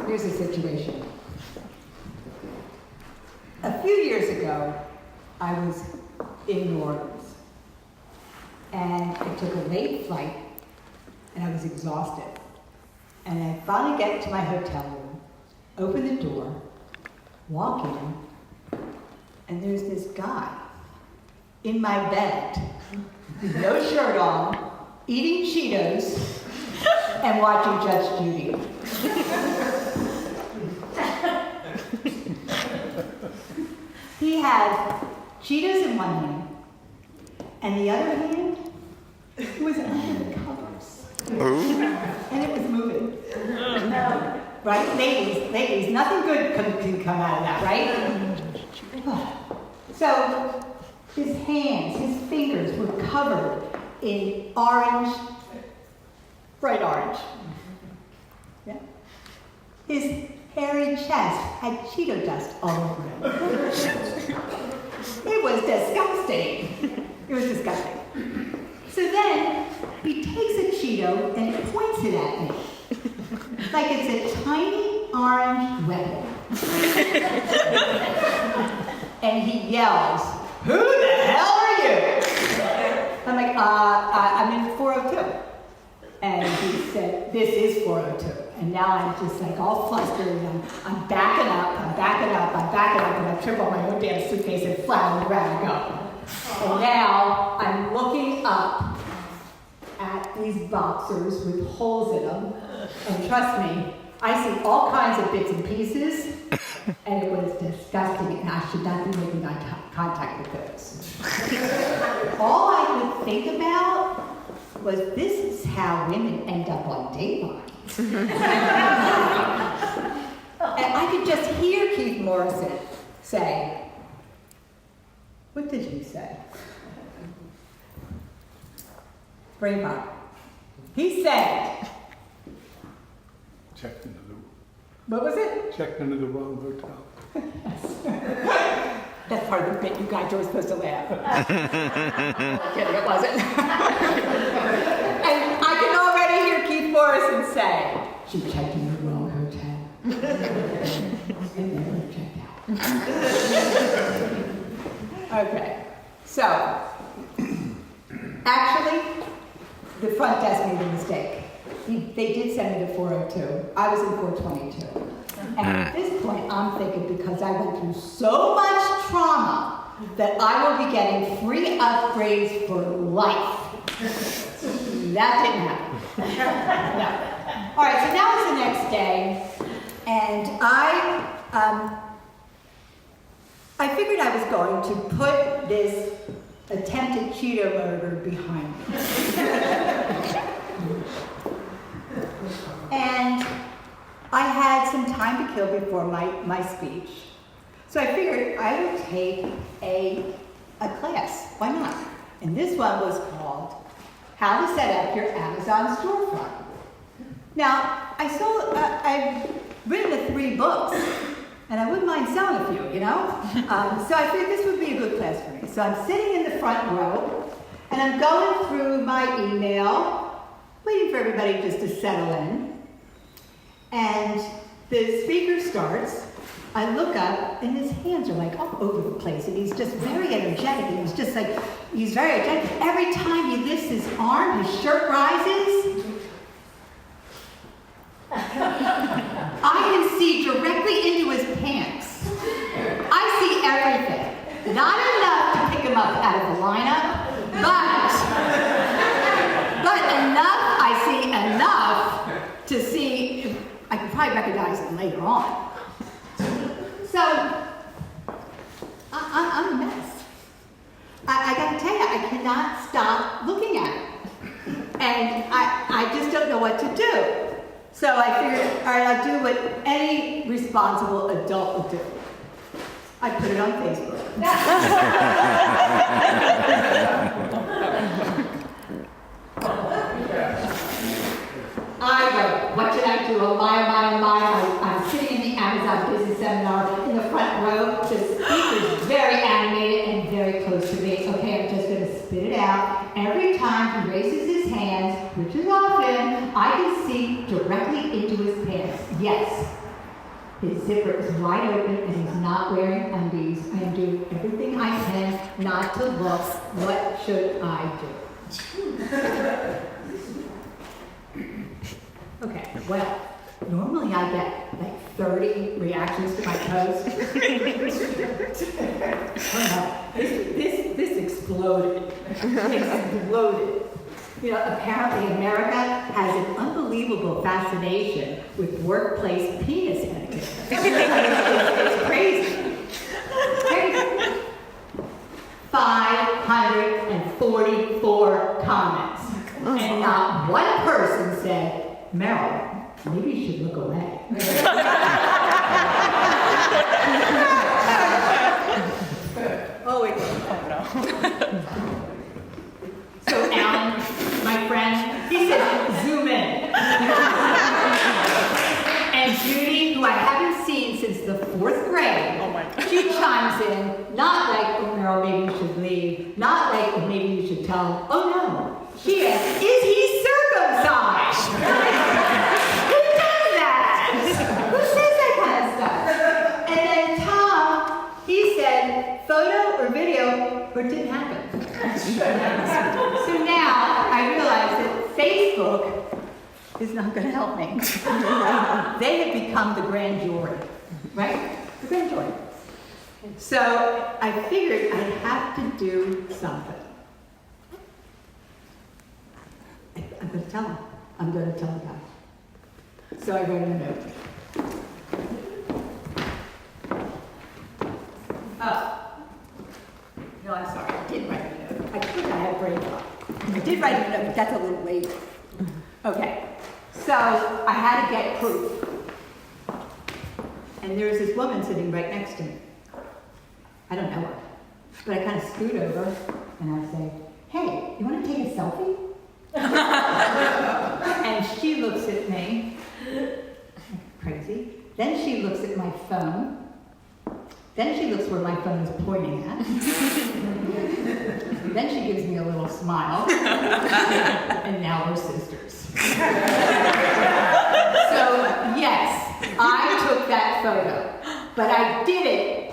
here's the situation. A few years ago, I was in New Orleans, and I took a late flight, and I was exhausted. And I finally get to my hotel room, open the door, walk in, and there's this guy in my bed, with no shirt on, eating Cheetos, and watching Judge Judy. He had Cheetos in one hand, and the other hand was under the covers. And it was moving. Right? Ladies, nothing good can come out of that, right? So, his hands, his fingers were covered in orange, bright orange. Yeah. His hairy chest had Cheeto dust all over it. It was disgusting. It was disgusting. So then, he takes a Cheeto and points it at me. Like it's a tiny orange weapon. And he yells, "Who the hell are you?" I'm like, I'm in 402. And he said, "This is 402. And now I'm just like all flustered, and I'm backing up, and I trip on my own damn suitcase and flat on the ground and go. And now I'm looking up at these boxers with holes in them, and trust me, I see all kinds of bits and pieces, and it was disgusting, and I should not be making contact with those. All I could think about was, this is how women end up on Dateline. And I could just hear Keith Morrison say, what did he say? Braveheart. He said, Checked into the. What was it? Checked into the wrong hotel. Yes. That's part of the bit you guys were supposed to laugh. I'm kidding, it wasn't. And I can already hear Keith Morrison say, she checked in the wrong hotel. And never checked out. Okay, so, actually, the front desk made a mistake. They did send me to 402. I was in 422. And at this point, I'm thinking, because I went through so much trauma, that I will be getting free upgrades for life. That didn't happen. No. All right, so now it's the next day, and I figured I was going to put this attempted Cheeto murder behind me. And I had some time to kill before my speech. So I figured I would take a class. Why not? And this one was called How to Set Up Your Amazon Storefront. Now, I've written the 3 books, and I wouldn't mind selling a few, you know? So I figured this would be a good class for me. So I'm sitting in the front row, and I'm going through my email, waiting for everybody just to settle in. And the speaker starts. I look up, and his hands are like all over the place, and he's just very energetic, and he's very energetic. Every time he lifts his arm, his shirt rises. I can see directly into his pants. I see everything. Not enough to pick him up out of the lineup, but enough, I see enough to see, I could probably recognize him later on. So, I'm a mess. I gotta tell you, I cannot stop looking at it. And I just don't know what to do. So I figured, all right, I'll do what any responsible adult would do. I put it on Facebook. I wrote, what did I do? Oh my. I'm sitting in the Amazon Business Seminar in the front row. The speaker's very animated and very close to me. Okay, I'm just going to spit it out. Every time he raises his hands, which is often, I can see directly into his pants. Yes, His zipper is wide open and he's not wearing undies. I am doing everything I can not to look. What should I do? Okay, well, normally I get like 30 reactions to my post. Oh no, this exploded. Exploded. You know, apparently America has an unbelievable fascination with workplace penis etiquette. It's crazy. Crazy. 544 comments. And not one person said, Meryl, maybe you should look away. Oh, wait. Oh, no. So Alan, my friend, he said, zoom in. And Judy, who I haven't seen since the 4th grade, oh my God, she chimes in, not like, oh, Meryl, maybe you should leave. Not like, oh, maybe you should tell him. Oh, no. She is he circumcised? Who does that? Who says that kind of stuff? And then Tom, he said, photo or video, or it didn't happen. So now I realize that Facebook is not going to help me. They have become the grand jury, right? The grand jury. So I figured I'd have to do something. I'm going to tell him. I'm going to tell the guy. So I wrote him a note. Oh. No, I'm sorry. I did write a note. I think I had brain fog. I did write a note, but that's a little late. Okay. So I had to get proof. And there's this woman sitting right next to me. I don't know her. But I kind of scoot over and I say, hey, you want to take a selfie? And she looks at me, crazy. Then she looks at my phone. Then she looks where my phone is pointing at. Then she gives me a little smile. And now we're sisters. So, yes, I took that photo. But I did it.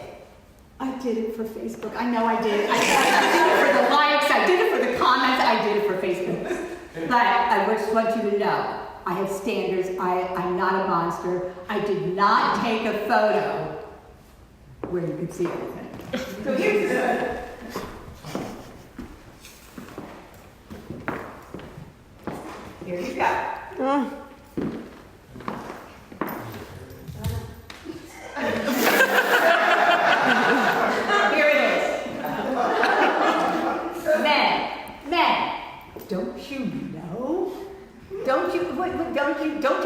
I did it for Facebook. I know I did. I did it for the likes. I did it for the comments. I did it for Facebook. But I just want you to know, I have standards. I'm not a monster. I did not take a photo where you could see everything. So here's the here you go. Here it is. Men, don't you know? Don't you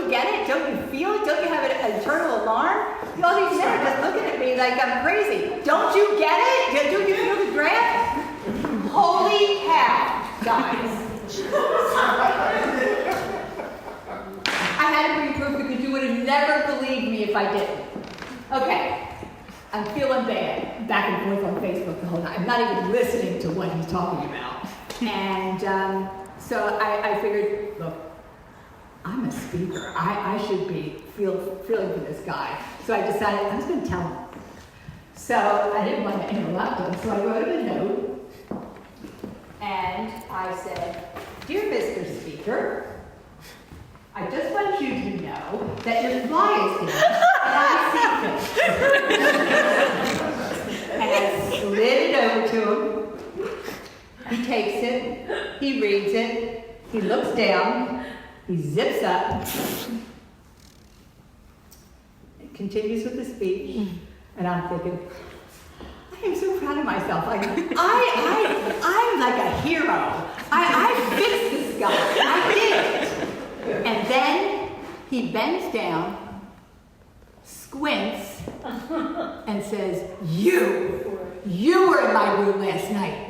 get it? Don't you feel it? Don't you have an internal alarm? All these men are just looking at me like I'm crazy. Don't you get it? Don't you feel the draft? Holy cow, guys. I had to bring proof because you would have never believed me if I didn't. Okay, I'm feeling bad. Back and forth on Facebook the whole night. I'm not even listening to what he's talking about. And so I figured, look, I'm a speaker. I should be feeling for this guy. So I decided I'm just going to tell him. So I didn't want to interrupt him, so I wrote him a note. And I said, Dear Mr. Speaker, I just want you to know that your fly is here, and I see things. And I slid it over to him. He takes it, he reads it, he looks down, he zips up, continues with the speech, and I'm thinking, I am so proud of myself. I'm like a hero. I fixed this guy. I did it. And then he bends down, squints, and says, You were in my room last night.